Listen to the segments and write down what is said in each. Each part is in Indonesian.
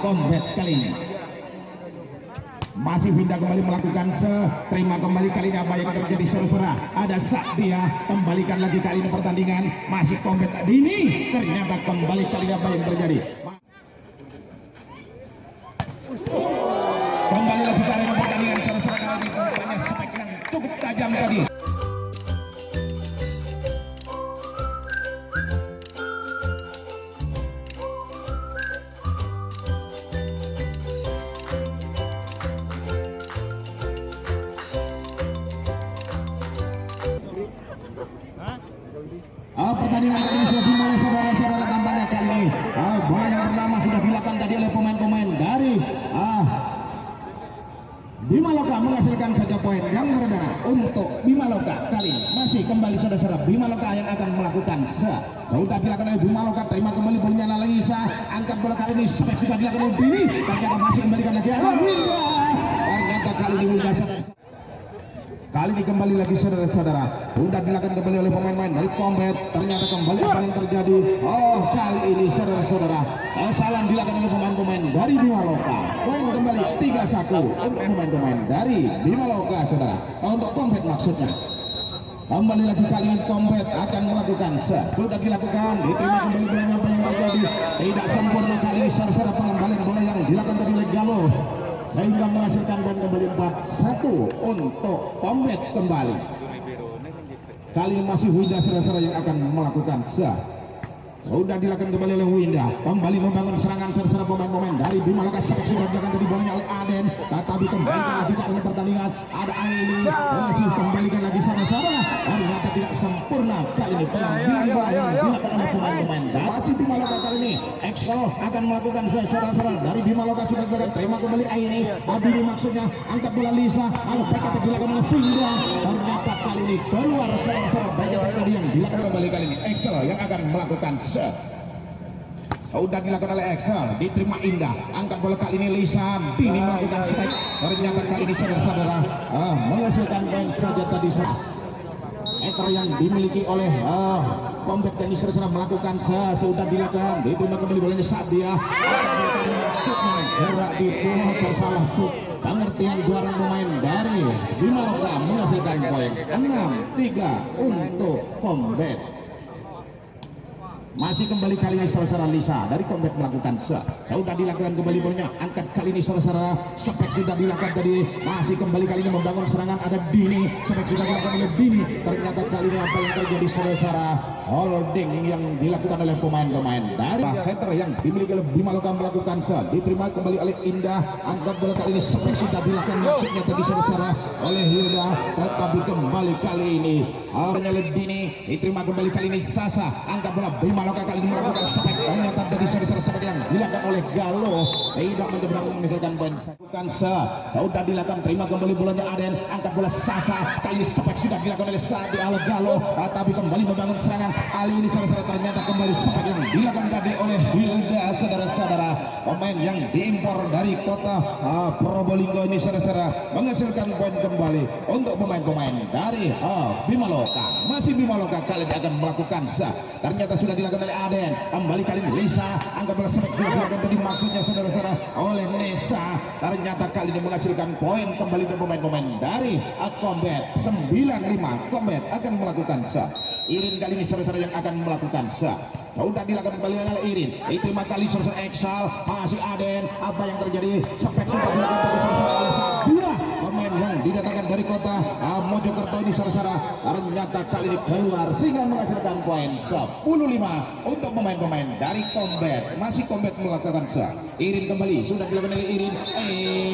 Combat kali ini. Masih Winda kembali melakukan terima kembali kali ini apa yang terjadi saudara. Ada Satya kembalikan lagi kali ini pertandingan masih Combat Dini, ternyata kembali kali ini apa yang terjadi. Kembali lagi kali ini pertandingan saudara kali ini tentunya spek yang cukup tajam tadi. Pertandingan kali ini sudah dimulai saudara-saudara, tampaknya kali ini bola yang pertama sudah dilakukan tadi oleh pemain-pemain dari Bima Loka, menghasilkan saja poin yang perdana untuk Bima Loka. Kali ini masih kembali saudara-saudara Bima Loka yang akan melakukan sudah dilakukan oleh Bima Loka, terima kembali bolanya lagi angkat bola kali ini spek sudah dilakukan oleh Dini, ternyata masih kembalikan lagi ada Winda, ternyata kali ini Winda saudara. Kali ini kembali lagi saudara-saudara, sudah dilakukan kembali oleh pemain-pemain dari Combat, ternyata kembali apa yang terjadi. Kali ini saudara-saudara, kesalahan dilakukan oleh pemain-pemain dari Bima Loka. Poin kembali 3-1 untuk pemain-pemain dari Bima Loka saudara, untuk Combat maksudnya. Kembali lagi kali ini Combat akan melakukan sudah dilakukan, diterima kembali bolanya apa yang terjadi. Tidak sempurna kali ini saudara-saudara pengembalian bola yang dilakukan tadi oleh Galo, sehingga menghasilkan poin kembali 4-1 untuk Combat kembali. Kali ini masih Winda saudara yang akan melakukan sudah dilakukan kembali oleh Winda, kembali membangun serangan saudara pemain-pemain dari Bima Loka. Sudah dilakukan tadi bolanya oleh Aden, tetapi kembalikan lagi ke arena pertandingan. Ada Aini, masih kembalikan lagi saudara, ternyata tidak sempurna kali ini pengambilan bola yang dilakukan oleh pemain-pemain masih Bima Loka. Kali ini Excel akan melakukan saudara dari Bima Loka. Sudah dilakukan, terima kembali Aini, Adini maksudnya, angkat bola Lisa, lalu PKT dilakukan oleh Winda, ternyata kali ini keluar saudara PKT tadi yang dilakukan kembali kali ini Excel yang akan melakukan sudah dilakukan oleh Excel, diterima Indah, angkat bola kali ini Lisa, Dini melakukan step, ternyata kali ini saudara-saudara menghasilkan poin saja tadi. Setter yang dimiliki oleh Combat yang saudara melakukan sudah dilakukan, diterima kembali bolanya saat dia maksudnya gerak di bawah tersalah pengertian dua pemain dari Bima Loka menghasilkan poin 6-3 untuk Combat. Masih kembali kali ini saudara Lisa dari Combat melakukan sudah dilakukan kembali bolanya, angkat kali ini saudara spek sudah dilakukan tadi, masih kembali kali ini membangun serangan ada Dini, spek sudah dilakukan oleh Dini, ternyata kali ini apa yang terjadi saudara, holding yang dilakukan oleh pemain-pemain dari center yang dimiliki oleh Bima Loka melakukan diterima kembali oleh Indah, angkat bola kali ini spek sudah dilakukan maksudnya tadi saudara oleh Hilda, tetapi kembali kali ini oleh Dini, diterima kembali kali ini Sasa, angkat bola Bima Loka kali ini melakukan spek, ternyata tadi saudara spek yang dilakukan oleh Galo tidak menyeberang menghasilkan poin. Bukan sudah dilakukan, terima kembali bolanya Aden, angkat bola Sasa, kali ini spek sudah dilakukan oleh Sadi ala Galo, tapi kembali membangun serangan Ali ini saudara, ternyata kembali spek yang dilakukan tadi oleh Hilda saudara-saudara, pemain yang diimpor dari kota Probolinggo ini saudara, menghasilkan poin kembali untuk pemain-pemain dari Bima Loka. Masih Bima Loka kali ini akan melakukan ternyata sudah dilakukan oleh Aden, kembali kali ini Lisa, angkat bola spek sudah dilakukan tadi maksudnya saudara-saudara oleh Nesa, ternyata kali ini menghasilkan poin kembali ke pemain-pemain dari Combat. 9-5 Combat akan melakukan Irin kali ini saudara yang akan melakukan sudah dilakukan kembali oleh Irin, diterima kali saudara Excel, masih Aden, apa yang terjadi spek sudah dilakukan tadi saudara oleh Satya, pemain yang didatangkan dari kota Mojokerto ini saudara, ternyata kali ini keluar sehingga menghasilkan poin 10-5 untuk pemain-pemain dari Combat. Masih Combat melakukan Irin kembali sudah dilakukan oleh Irin,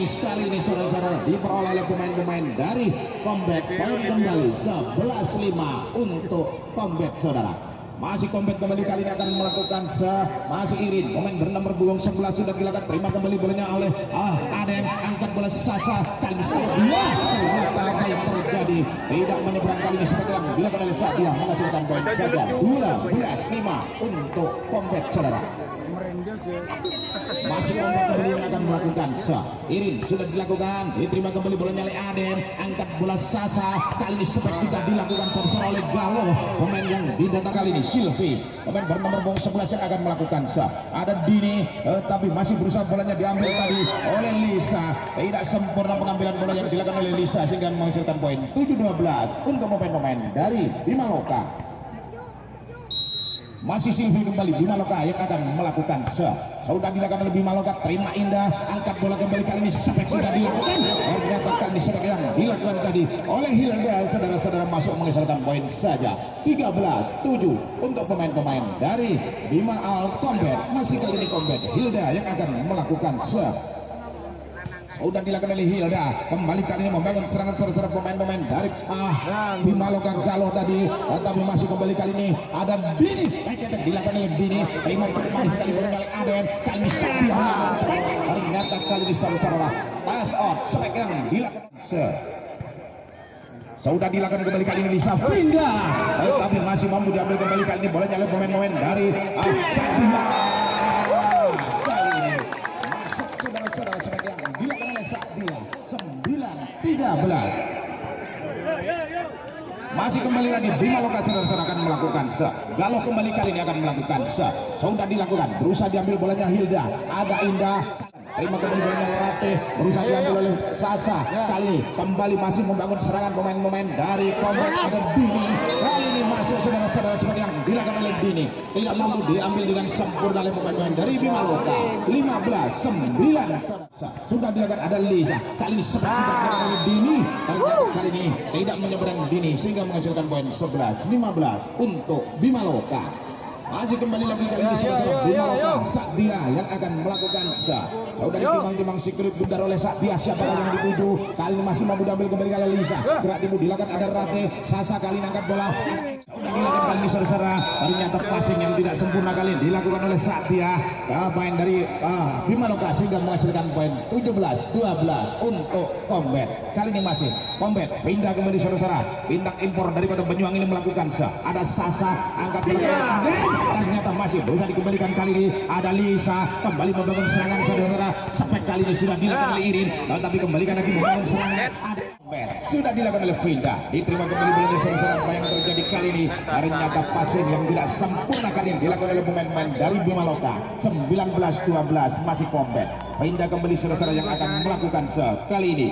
sekali ini saudara diperoleh oleh pemain-pemain dari Combat, poin kembali 11-5 untuk Combat saudara. Masih Combat kembali kali ini akan melakukan masih Irin, pemain bernomor punggung 11 sudah dilakukan, terima kembali bolanya oleh Aden, angkat bola Sasa, kali ini ternyata apa yang terjadi tidak menyeberang kali ini seperti yang dilakukan oleh Sadia, menghasilkan poin saja 12-5 untuk Combat saudara. Masih Combat kembali yang akan melakukan Irin sudah dilakukan, diterima kembali bolanya oleh Aden, angkat bola Sasa, kali ini spek sudah dilakukan saudara oleh Galo, pemain yang didata kali ini Silvi, pemain bernomor punggung 11 yang akan melakukan ada Dini, tapi masih berusaha bolanya diambil tadi oleh Lisa, tidak sempurna pengambilan bola yang dilakukan oleh Lisa sehingga menghasilkan poin 7-12 untuk pemain-pemain dari Bimaloka. Masih Silvi kembali Bimaloka yang akan melakukan sudah dilakukan oleh Bimaloka, terima indah, angkat bola kembali kali ini spek sudah dilakukan, ternyata kali ini spek yang dilakukan tadi oleh Hilda, saudara-saudara masuk menghasilkan poin saja 13-7 untuk pemain-pemain dari Bima Combat. Masih kali ini Combat Hilda yang akan melakukan sudah dilakukan oleh Hilda, kembali kali ini membangun serangan saudara pemain-pemain dari Bimaloka Galo tadi, tapi masih kembali kali ini ada Dini, yang dilakukan oleh Dini, terima cukup manis sekali bola kali Aden, kali ini Sakti melakukan spek, ternyata kali ini saudara pass out spek yang dilakukan sudah dilakukan kembali kali ini Lisa Finda, tapi masih mampu diambil kembali kali ini bolanya oleh pemain-pemain dari Sakti. Kali ini masuk saudara-saudara spek yang dilakukan oleh Sakti 9-13. Masih kembali lagi Bimaloka saudara akan melakukan Galo kembali kali ini akan melakukan sudah dilakukan, berusaha diambil bolanya Hilda, ada Indah, terima kembali bolanya Rate, berusaha diambil oleh Sasa, kali ini kembali masih membangun serangan pemain-pemain dari Combat, ada Dini, kali ini masuk saudara-saudara seperti yang dilakukan oleh Dini, tidak mampu diambil dengan sempurna oleh pemain-pemain dari Bimaloka. 15-9 sudah dilakukan, ada Lisa, kali ini seperti sudah dilakukan oleh Dini, ternyata kali ini tidak menyeberang Dini sehingga menghasilkan poin 11-15 untuk Bimaloka. Masih kembali lagi kali ini saudara Bimaloka Saktia yang akan melakukan sudah ditimbang-timbang sikrit bundar oleh Saktia, siapakah yang dituju, kali ini masih mampu diambil kembali kali Lisa, gerak timur dilakukan ada Rate, Sasa kali ini angkat bola, sudah dilakukan kali ini saudara, ternyata passing yang tidak sempurna kali ini dilakukan oleh Saktia, main dari Bimaloka sehingga menghasilkan poin 17-12 untuk Combat. Kali ini masih Combat Finda kembali saudara, bintang impor dari kota Banyuwangi ini melakukan ada Sasa, angkat bola kali ini ternyata masih berusaha dikembalikan kali ini ada Lisa, kembali membangun serangan saudara, spek kali ini sudah dilakukan oleh Irin, tapi kembalikan lagi membangun serangan ada sudah dilakukan oleh Finda, diterima kembali bolanya saudara. Apa yang terjadi kali ini, ternyata passing yang tidak sempurna kali ini dilakukan oleh pemain-pemain dari Bimaloka. 19-12 masih Combat. Finda kembali saudara yang akan melakukan kali ini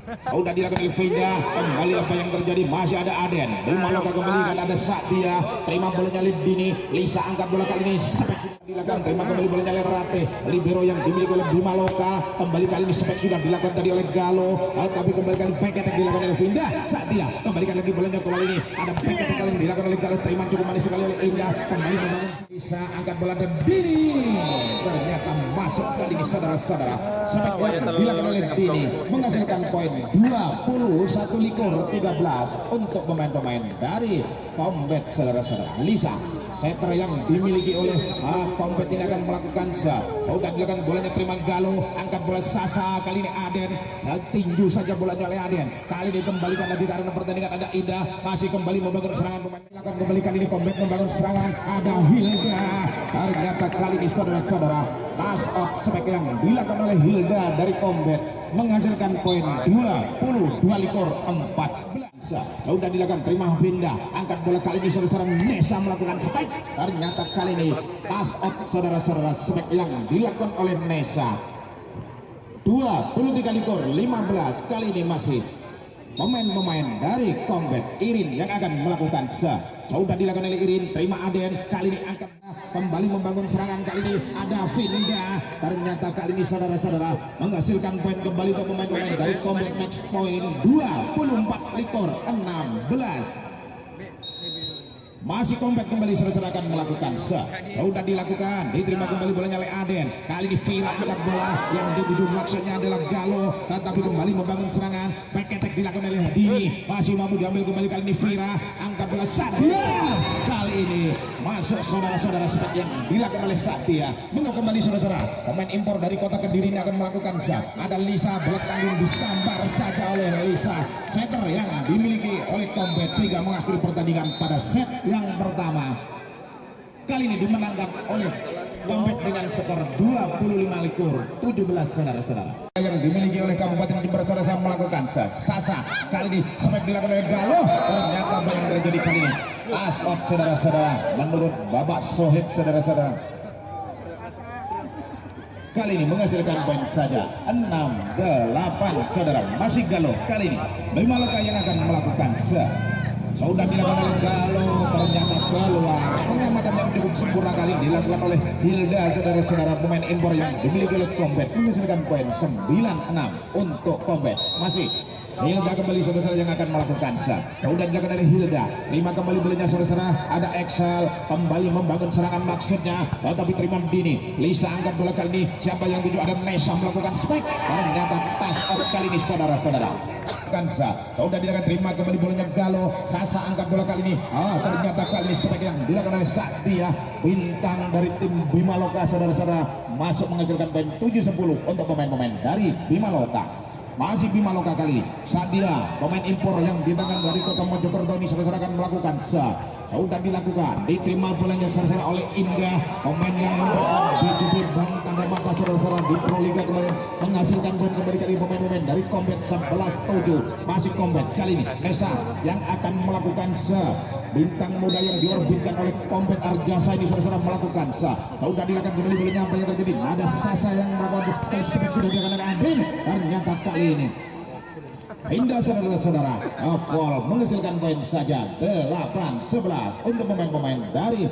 sudah dilakukan oleh Finda, kembali apa yang terjadi, masih ada Aden, Bimaloka kembali kan ada Saktia, terima bolanya oleh Dini, Lisa angkat bola kali ini spek sudah dilakukan, terima kembali bolanya oleh Rate, libero yang dimiliki oleh Bimaloka, kembali kali ini spek sudah dilakukan tadi oleh Galo, tapi kembali kali back attack dilakukan oleh Finda, Saktia, kembalikan lagi bolanya kembali ini ada back attack kali ini dilakukan oleh Galo, terima cukup manis sekali oleh Indah, kembali membangun Lisa, angkat bola dan Dini, ternyata masuk kali ini saudara-saudara, spek yang dilakukan oleh Dini menghasilkan poin 21-13 untuk pemain-pemain dari Combat saudara-saudara. Lisa setter yang dimiliki oleh Combat ini akan melakukan sudah dilakukan bolanya terima Galo, angkat bola Sasa, kali ini Aden, tinju saja bolanya oleh Aden, kali ini kembalikan lagi karena pertandingan ada Indah, masih kembali membangun serangan pemain, akan kembali kali ini Combat membangun serangan ada Hilda, ternyata kali ini saudara-saudara pass out spek yang dilakukan oleh Hilda dari Combat menghasilkan poin 22-14. Sudah dilakukan terima Finda, angkat bola kali ini saudara Nesa melakukan spek, ternyata kali ini pass out saudara-saudara spek yang dilakukan oleh Nesa 23-15. Kali ini masih pemain-pemain dari Combat Irin yang akan melakukan sudah dilakukan oleh Irin, terima Aden, kali ini angkat kembali membangun serangan, kali ini ada Finda, ternyata kali ini saudara-saudara menghasilkan poin kembali untuk pemain-pemain dari Combat, match point 24-16. Masih Combat kembali saudara akan melakukan sudah dilakukan, diterima kembali bolanya oleh Aden, kali ini Vira angkat bola yang dituju maksudnya adalah Galo, tetapi kembali membangun serangan, back attack dilakukan oleh Dini, masih mampu diambil kembali kali ini Vira, angkat bola Satya, kali ini masuk saudara-saudara seperti yang dilakukan oleh Satya, menang kembali saudara, pemain impor dari kota Kediri ini akan melakukan ada Lisa, bola tanggung disambar saja oleh Lisa, setter yang dimiliki oleh Combat sehingga mengakhiri pertandingan pada set yang pertama. Kali ini dimenangkan oleh combat dengan skor 25-17 saudara-saudara. Yang dimiliki oleh Kabupaten Jember saudara melakukan Sasa kali ini sampai dilakukan oleh Galo, ternyata yang terjadi kali ini as out saudara-saudara menurut Babak Sohib saudara-saudara. Kali ini menghasilkan poin saja 6-8 saudara, masih Galo kali ini Bima Loka yang akan melakukan sudah dilakukan oleh Galo, ternyata keluar. Pengamatan yang cukup sempurna kali ini dilakukan oleh Hilda saudara-saudara, pemain impor yang dimiliki oleh Combat, menghasilkan poin 9-6 untuk Combat. Masih Hilda kembali saudara-saudara yang akan melakukan sudah dilakukan dari Hilda, terima kembali belinya saudara-saudara, ada Excel kembali membangun serangan maksudnya, tetapi terima Dini. Lisa angkat bola kali ini, siapa yang tuju, ada Nesa melakukan spek, ternyata tas out kali ini saudara-saudara. Kansa sudah dilakukan, terima kembali bolanya Galo, Sasa angkat bola kali ini, ternyata kali ini spek yang dilakukan oleh Satya, bintang dari tim Bima Loka saudara-saudara, masuk menghasilkan poin 7-10 untuk pemain-pemain dari Bima Loka. Masih Bima Loka kali ini Sadia, pemain impor yang ditangkan dari Kota Mojokerto ini saudara akan melakukan sudah dilakukan, diterima bolanya saudara oleh Indah, pemain yang memperkuat BJB Bang Tanda Mata saudara di Pro Liga kemarin, menghasilkan poin kembali kali pemain-pemain dari Combat 11-7. Masih Combat kali ini Nesa yang akan melakukan bintang muda yang diorbitkan oleh Combat Arjasa ini saudara melakukan sudah dilakukan kembali bolanya, apa yang terjadi, ada Sasa yang melakukan spek sudah dilakukan oleh Adin, ternyata kali ini Indah saudara-saudara full menghasilkan poin saja 8-11 untuk pemain-pemain dari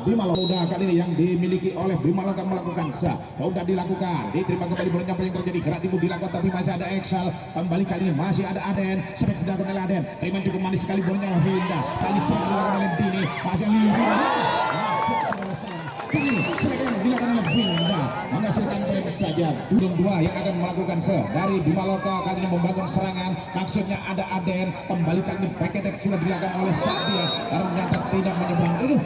Bima Loka. Muda kali ini yang dimiliki oleh Bima Loka melakukan sudah dilakukan, diterima kembali bolanya, apa yang terjadi, gerak timur dilakukan tapi masih ada Excel kembali kali ini, masih ada Aden, sampai dilakukan oleh Aden, terima cukup manis sekali bolanya Lavinda, kali ini dilakukan oleh Dini, masih Lavinda masuk saudara-saudara, kali ini yang dilakukan oleh Lavinda menghasilkan poin saja 2 yang akan melakukan dari Bima Loka kali ini membangun serangan, maksudnya ada Aden, kembali kali ini back attack sudah dilakukan oleh Satya, ternyata tidak menyeberang itu.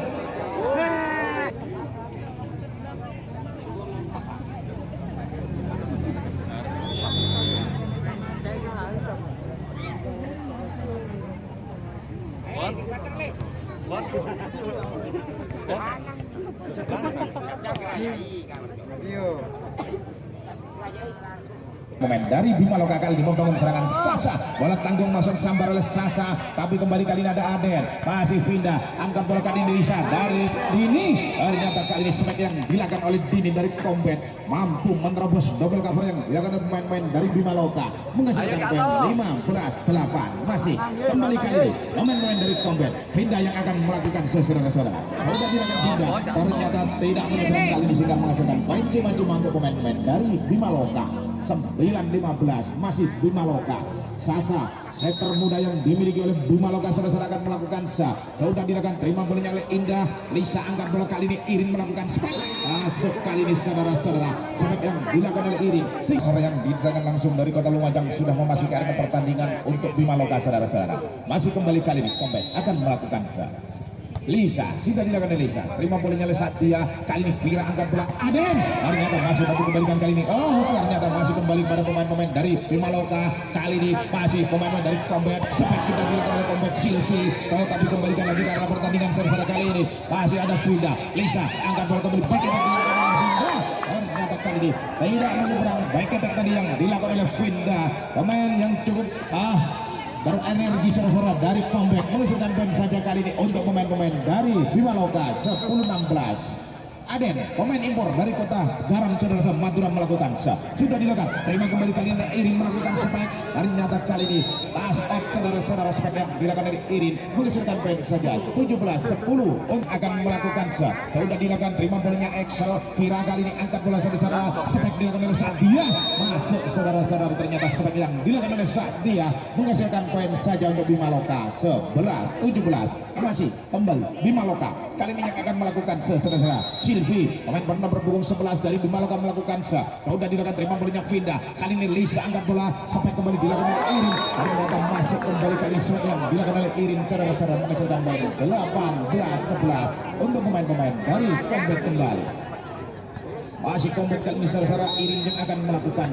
Pemain dari Bima Loka kali ini membangun serangan Sasa, bola tanggung masuk sambar oleh Sasa, tapi kembali kali ini ada Aden, masih Vinda, angkat bola kali ini Lisa dari Dini, ternyata kali ini smack yang dilakukan oleh Dini dari Combat mampu menerobos double cover yang dilakukan oleh pemain-pemain dari Bima Loka, menghasilkan poin 15-8. Masih kembali kali ini pemain-pemain dari Combat, Vinda yang akan melakukan saudara-saudara, sudah dilakukan Vinda, ternyata tidak menyeberang kali ini sehingga menghasilkan poin cuma-cuma untuk pemain-pemain dari Bima Loka. 9-15 masih Bima Loka. Sasa setter muda yang dimiliki oleh Bima Loka saudara akan melakukan sudah dilakukan, terima bolanya oleh Indah, Lisa angkat bola kali ini, Irin melakukan spek, masuk kali ini saudara-saudara, spek yang dilakukan oleh Irin, saudara yang ditangkan langsung dari Kota Lumajang sudah memasuki area pertandingan untuk Bima Loka saudara-saudara. Masih kembali kali ini Combat akan melakukan Lisa, sudah dilakukan Lisa, terima bolanya oleh Satya, kali ini Vira angkat bola Aden, ternyata masih satu kembalikan kali ini, ternyata masih kembali pada pemain-pemain dari Bima Loka, kali ini masih pemain-pemain dari Combat, spek sudah dilakukan oleh Combat Silvi, tapi kembalikan lagi karena pertandingan saudara kali ini, masih ada Vinda, Lisa angkat bola kembali, baik yang dilakukan oleh Vinda, ternyata kali ini tidak menyeberang, baik tadi yang dilakukan oleh Vinda, pemain yang cukup berenergi saudara dari Combat, menghasilkan poin saja kali ini untuk pemain-pemain dari Bima Loka 10-16. Aden, pemain impor dari Kota Garam saudara Madura melakukan sudah dilakukan, terima kembali kali ini Irin melakukan spek, ternyata kali ini tas out saudara-saudara, spek yang dilakukan dari Irin menghasilkan poin saja 17-10 untuk akan melakukan sudah dilakukan, terima bolanya Excel, Vira kali ini angkat bola saudara, spek dilakukan oleh Satya, masuk saudara-saudara, ternyata spek yang dilakukan oleh Satya menghasilkan poin saja untuk Bima Loka 11-17. Masih kembali Bima Loka kali ini yang akan melakukan saudara-saudara, Silvi pemain bernomor punggung 11 dari Bima Loka melakukan sudah dilakukan, terima bolanya Vinda, kali ini Lisa angkat bola sampai kembali dilakukan oleh Irin, ternyata masuk kembali kali ini yang dilakukan oleh Irin saudara-saudara, menghasilkan poin 18-11 untuk pemain-pemain dari Combat kembali. Masih Combat kali ini saudara-saudara, Irin yang akan melakukan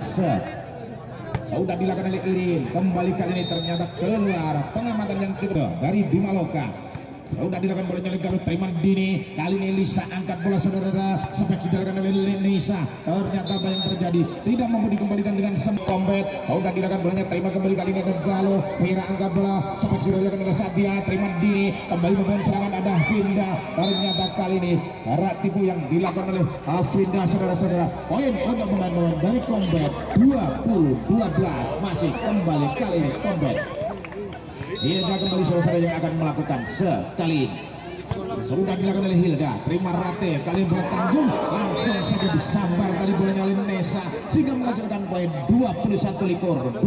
sudah dilakukan oleh Irin, kembali kali ini ternyata keluar, pengamatan yang kedua dari Bima Loka. Sudah dilakukan bolanya oleh Galuh, terima Dini. Kali ini Lisa angkat bola saudara. Spek dilakukan oleh Lisa. Ternyata apa yang terjadi? Tidak mampu dikembalikan dengan Combat. Sudah dilakukan bolanya, terima kembali kali ini ke Galuh. Fira angkat bola. Spek sudah dilakukan oleh Sadia. Terima Dini. Kembali membangun serangan ada Vinda. Ternyata kali ini rak tipu yang dilakukan oleh Vinda saudara-saudara. Poin untuk pemain-pemain dari Combat 20-12. Masih kembali kali ini Combat. Hilda kembali saudara yang akan melakukan sekali ini. Sudah dilakukan oleh Hilda, terima Rate, kali ini bola tanggung langsung saja disambar tadi bolanya oleh Nesa sehingga menghasilkan poin 21-12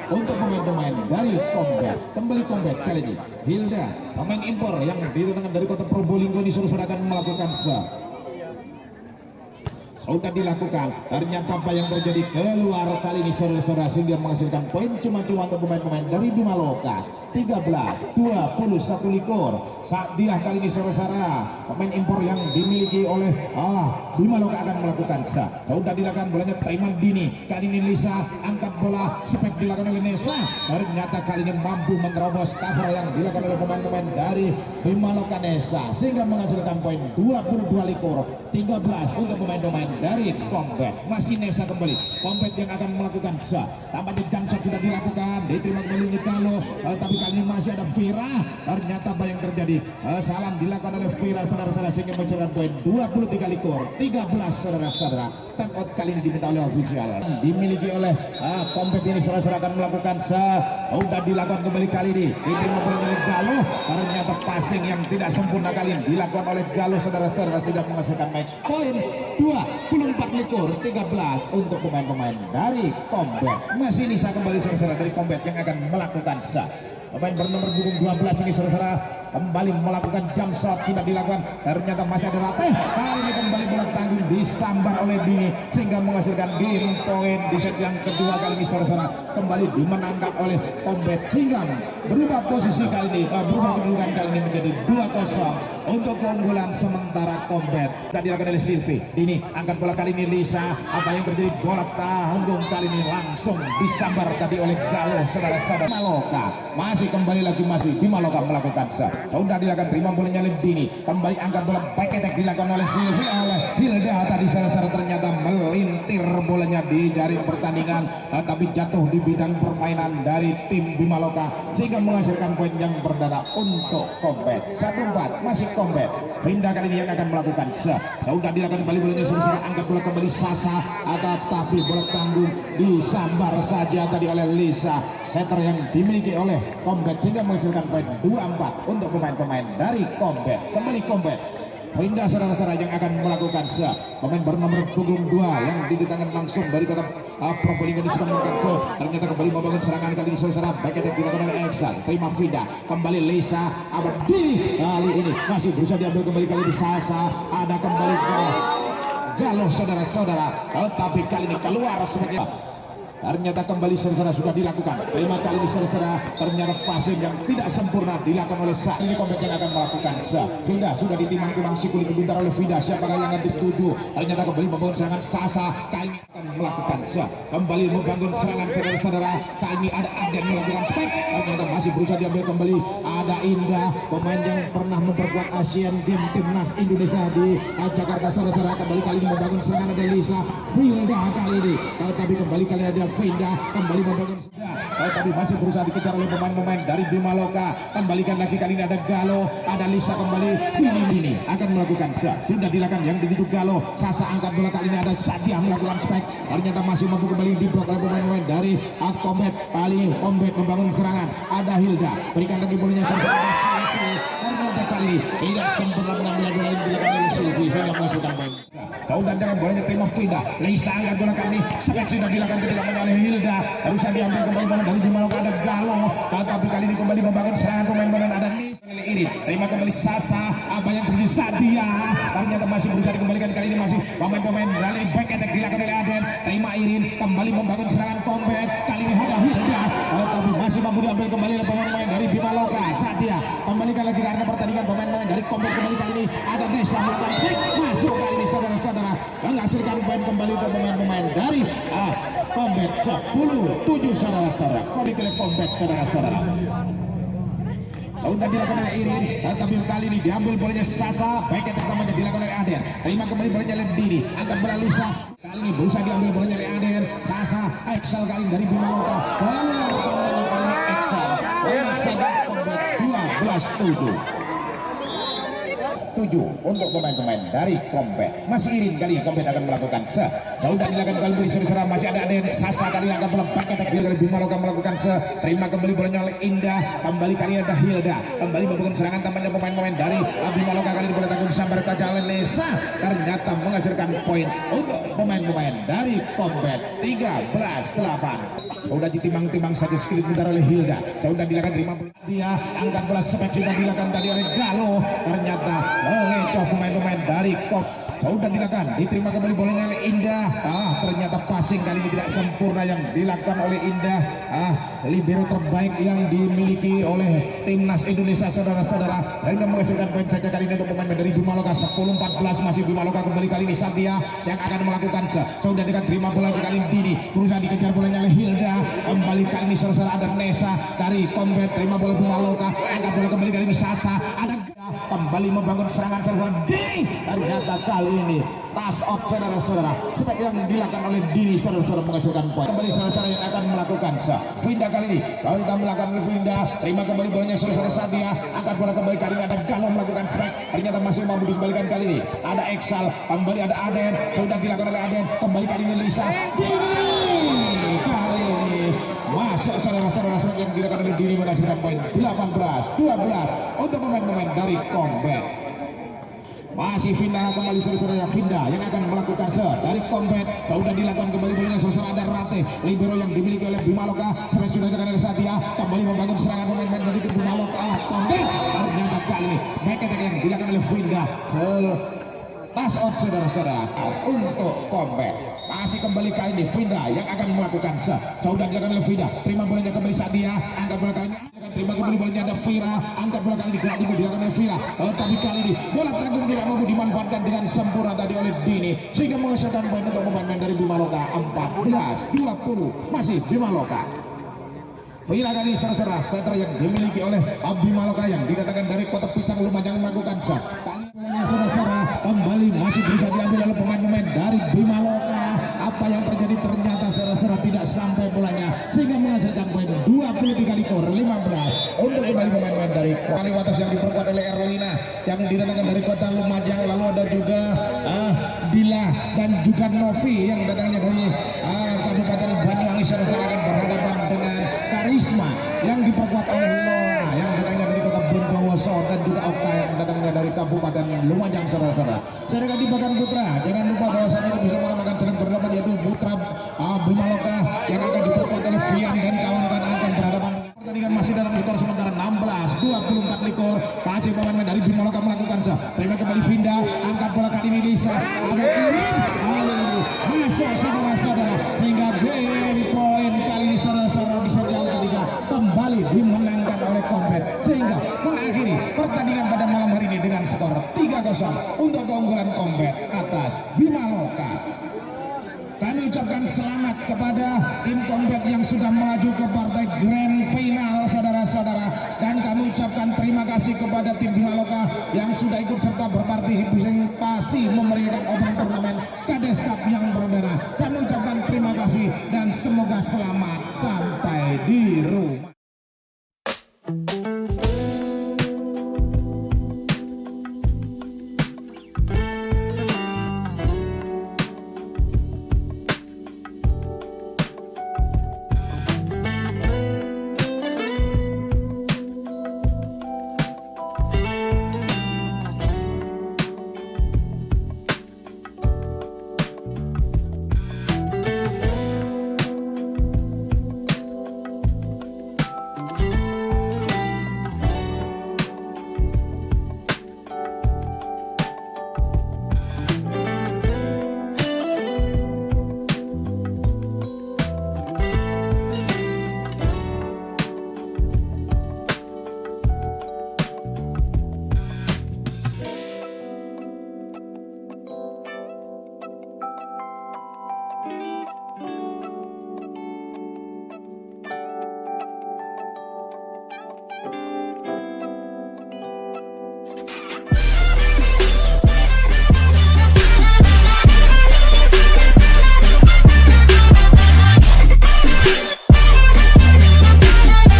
untuk pemain-pemain dari Combat. Kembali Combat kali ini Hilda, pemain impor yang didatangkan dari kota Probolinggo ini saudara akan melakukan sudah dilakukan. Ternyata apa yang terjadi keluar kali ini saudara-saudara sehingga menghasilkan poin cuma-cuma untuk pemain-pemain dari Bimaloka 13-21 saat dilah kali ini saudara-saudara pemain impor yang dimiliki oleh Bimaloka akan melakukan sudah dilakukan bolanya terima Dini. Kali ini Lisa angkat bola, Spek dilakukan oleh Nesa. Ternyata kali ini mampu menerobos cover yang dilakukan oleh pemain-pemain dari Bimaloka Nesa sehingga menghasilkan poin 22-13 untuk pemain-pemain dari Combat. Masih Nesa kembali Combat yang akan melakukan tampaknya jam shot sudah dilakukan, diterima kembali Galuh, tapi kali ini masih ada Vira. Ternyata apa yang terjadi? Salam dilakukan oleh Vira saudara-saudara sehingga menghasilkan poin 23-13 saudara-saudara. Time out kali ini diminta oleh official dimiliki oleh Combat ini saudara-saudara akan melakukan sudah dilakukan kembali kali ini diterima oleh Galuh. Ternyata passing yang tidak sempurna kali ini dilakukan oleh Galuh saudara-saudara sehingga menghasilkan match poin 24-13 untuk pemain-pemain dari Combat. Masih Nisa kembali saudara-saudara dari Combat yang akan melakukan pemain bernomor punggung 12 ini saudara-saudara kembali melakukan jump shot sudah dilakukan. Ternyata masih ada Rate. Kali ini kembali bola tanggung disambar oleh Dini sehingga menghasilkan game point di set yang kedua. Kali ini saudara-saudara kembali dimenangkan oleh Combat sehingga berubah posisi kali ini, berubah kedudukan kali ini menjadi 2-0 untuk keunggulan sementara Combat. Sudah dilakukan oleh Silvi. Dini angkat bola kali ini Lisa. Apa yang terjadi? Bola tanggung kali ini langsung disambar tadi oleh Galuh saudara-saudara. Bimaloka masih kembali lagi masih Bimaloka melakukan sudah dilakukan, terima bolanya oleh Dini. Kembali angkat bola back attack dilakukan oleh Silvi oleh Hilda tadi saudara-saudara. Ternyata melintir bolanya di jaring pertandingan, tapi jatuh di bidang permainan dari tim Bimaloka sehingga menghasilkan poin yang berdana untuk Combat. 1-4 masih Combat. Vinda kali ini yang akan melakukan sudah dilakukan kembali bolanya saudara. Angkat bola kembali Sasa, tapi bola tanggung disambar saja tadi oleh Lisa, setter yang dimiliki oleh Combat sehingga menghasilkan poin 2-4 untuk pemain-pemain dari Combat. Kembali Combat. Vinda saudara-saudara yang akan melakukan pemain bernomor punggung 2 yang didatangkan langsung dari kota Probolinggo ini sudah melakukan ternyata kembali membangun serangan kali ini saudara. Baik yang dilakukan oleh Eksan, terima Vinda kembali Lisa, Dini kali ini masih berusaha diambil kembali kali ini Sasa, ada kembali Galuh saudara-saudara, tapi kali ini keluar sebagai ternyata kembali saudara sudah dilakukan. Terima kali ini saudara, ternyata passing yang tidak sempurna dilakukan oleh ini Combat yang akan melakukan Vinda sudah ditimang-timang sikuli kebuntar oleh Vinda. Siapakah yang akan dituju? Ternyata kembali membangun serangan Sasa. Kali ini akan melakukan kembali membangun serangan saudara-saudara. Kali ini ada Aden melakukan spek. Ternyata masih berusaha diambil kembali. Ada Indah, pemain yang pernah memperkuat Asian Games timnas Indonesia di Jakarta saudara-saudara. Kembali kali ini membangun serangan ada Lisa. Vinda kali ini, tapi kembali kali ini ada Vinda kembali membangun tapi masih berusaha dikejar oleh pemain-pemain dari Bimaloka. Kembalikan lagi kali ini ada Galuh, ada Lisa kembali. Dini akan melakukan sudah dilakukan yang dituju Galuh. Sasa angkat bola kali ini ada Sadia melakukan spek. Ternyata masih mampu kembali diblok oleh pemain-pemain dari Combat. Kali Combat membangun serangan. Ada Hilda berikan lagi bolanya sama Silvi. Ternyata kali ini tidak sempurna mengambil bola yang dilakukan oleh Silvi sehingga menghasilkan poin. Kau dan bolanya terima Vinda. Lisa angkat bola kali ini. Spek sudah dilakukan tidak oleh Hilda. Berusaha diambil kembali bola dari Bimaloka ada Galuh, tapi kali ini kembali membangun serangan pemain-pemain ada Nisa Irin. Terima kembali Sasa. Apa yang terjadi? Sadia ternyata masih berusaha dikembalikan kali ini masih pemain-pemain dari back attack dilakukan oleh Aden. Terima Irin kembali membangun serangan Combat. Kali ini ada Hilda, tapi masih mampu diambil kembali oleh pemain-pemain dari Bimaloka. Sadia kembalikan lagi karena pertandingan pemain-pemain dari Combat kembali kali ini ada Nesa melakukan spek masuk kali ini saudara-saudara menghasilkan poin kembali untuk pemain-pemain dari Combat 10-7 saudara-saudara. Kembali ke Combat saudara-saudara. sudah dilakukan oleh Irin, tapi kali ini diambil bolanya Sasa, baiknya pertamanya dilakukan oleh Aden, terima kembali bolanya oleh Dini, angkat bola Lisa, kali ini berusaha diambil bolanya oleh Aden, Sasa, Excel kali ini dari Bimaloka, keluar tambahnya kali ini Excel, Sasa 12-7 untuk pemain-pemain dari Combat. Masih Irin kali ini Combat akan melakukan sudah dilakukan kembali saudara, masih ada Aden, Sasa kali ini akan bola pakai teknik dari Bimaloka melakukan terima kembali bolanya oleh Indah, kembali kali ini ada Hilda, kembali melakukan serangan tampaknya pemain-pemain dari Bimaloka kali ini bola tanggung sambar ke jalan Lesa, ternyata menghasilkan poin untuk pemain-pemain dari Combat 13-8. Sudah ditimbang-timbang saja sedikit bentar oleh Hilda, sudah dilakukan terima bola dia, angkat bola spek sudah dilakukan tadi oleh Galo, ternyata mengecoh pemain-pemain dari Kop. Sudah dilakukan, diterima kembali bolanya oleh Indah. Ternyata passing kali ini tidak sempurna yang dilakukan oleh Indah. Libero terbaik yang dimiliki oleh timnas Indonesia, saudara-saudara. Hanya menghasilkan poin saja kali ini untuk pemain dari Bimaloka. 10-14 masih Bimaloka kembali kali ini Satya yang akan melakukan sudah diterima bola kali ini Dini, berusaha dikejar bolanya oleh Hilda. Kembali kali ini saudara-saudara ada Nesa dari Combat, terima bola Bimaloka, angkat bola kembali kali ini Sasa, ada kembali membangun serangan saudara Dini, ternyata kali ini tas out saudara-saudara, spek yang dilakukan oleh Dini saudara-saudara menghasilkan poin. Kembali saudara-saudara yang akan melakukan Vinda kali ini, kalau kita melakukan Vinda, terima kembali bolanya saudara-saudara Sadia, angkat bola kembali kali ini ada Galo melakukan spek, ternyata masih mampu dikembalikan kali ini, ada Excel, kembali ada Aden, sudah dilakukan oleh Aden, kembali kali ini Lisa, Dini kali ini masuk saudara-saudara yang dilakukan oleh Dini menghasilkan poin 18-12 untuk pemain-pemain dari Combat. Masih Vinda kembali saudara-saudara, Vinda yang akan melakukan dari Combat. Sudah dilakukan kembali bolanya saudara, ada Rate, libero yang dimiliki oleh Bimaloka, sampai sudah dilakukan oleh Satya, kembali membangun serangan pemain-pemain dari Bimaloka. Combat ternyata kali ini baik yang dilakukan oleh Vinda, tas out saudara-saudara untuk Combat. Masih kembali kali ini Vinda yang akan melakukan sudah dilakukan oleh Vinda, terima bolanya kembali Sadia, angkat bola kali ini, terima kembali bolanya ada Vira, angkat bola kali ini dilakukan oleh Vira, tapi kali ini bola tanggung tidak mampu dimanfaatkan dengan sempurna tadi oleh Dini, sehingga menghasilkan poin untuk pemain dari Bimaloka. 14-20 masih Bimaloka. Vira kali saudara center yang dimiliki oleh Bimaloka yang didatangkan dari Kota Pisang Lumajang melakukan kali ini saudara kembali masih bisa diambil oleh pemain-pemain dari Bimaloka. Apa yang terjadi ternyata saudara tidak sampai bolanya, sehingga menghasilkan poin 23-15 untuk kembali pemain-pemain dari Kaliwatas yang diperkuat oleh Erlina yang didatangkan dari Kota Lumajang. Lalu ada juga Dila dan juga Novi yang datangnya dari Kabupaten Banyuwangi. Saudara akan berhadapan dengan Karisma yang diperkuat oleh Lola yang datangnya dari Kota Bondowoso dan juga Okta yang datangnya dari Kabupaten Lumajang. Saudara-saudara, sedangkan di bagian putra jangan lupa bahwasanya itu bisa menamakan sedang berhadapan yaitu putra Bimaloka yang akan diperkuat oleh Vian dan kawan-kawan akan berhadapan dengan pertandingan masih dalam skor sementara 16-24 likor. Masih pemain dari Bimaloka melakukan terima kembali Vinda, angkat bola kali ini Lisa, ada Irin, kali ini masuk saudara-saudara, sehingga game poin kali ini saudara-saudara bisa jauh ketika kembali dimenangkan oleh Combat, sehingga mengakhiri pertandingan pada malam hari ini dengan skor 3-0 untuk keunggulan Combat atas Bimaloka. Kami ucapkan selamat kepada tim Combat yang sudah melaju ke partai grand final saudara-saudara, dan kami ucapkan terima kasih kepada tim Bimaloka yang sudah ikut serta berpartisipasi memeriahkan open turnamen Kades Cup yang perdana. Kami ucapkan terima kasih dan semoga selamat sampai di rumah.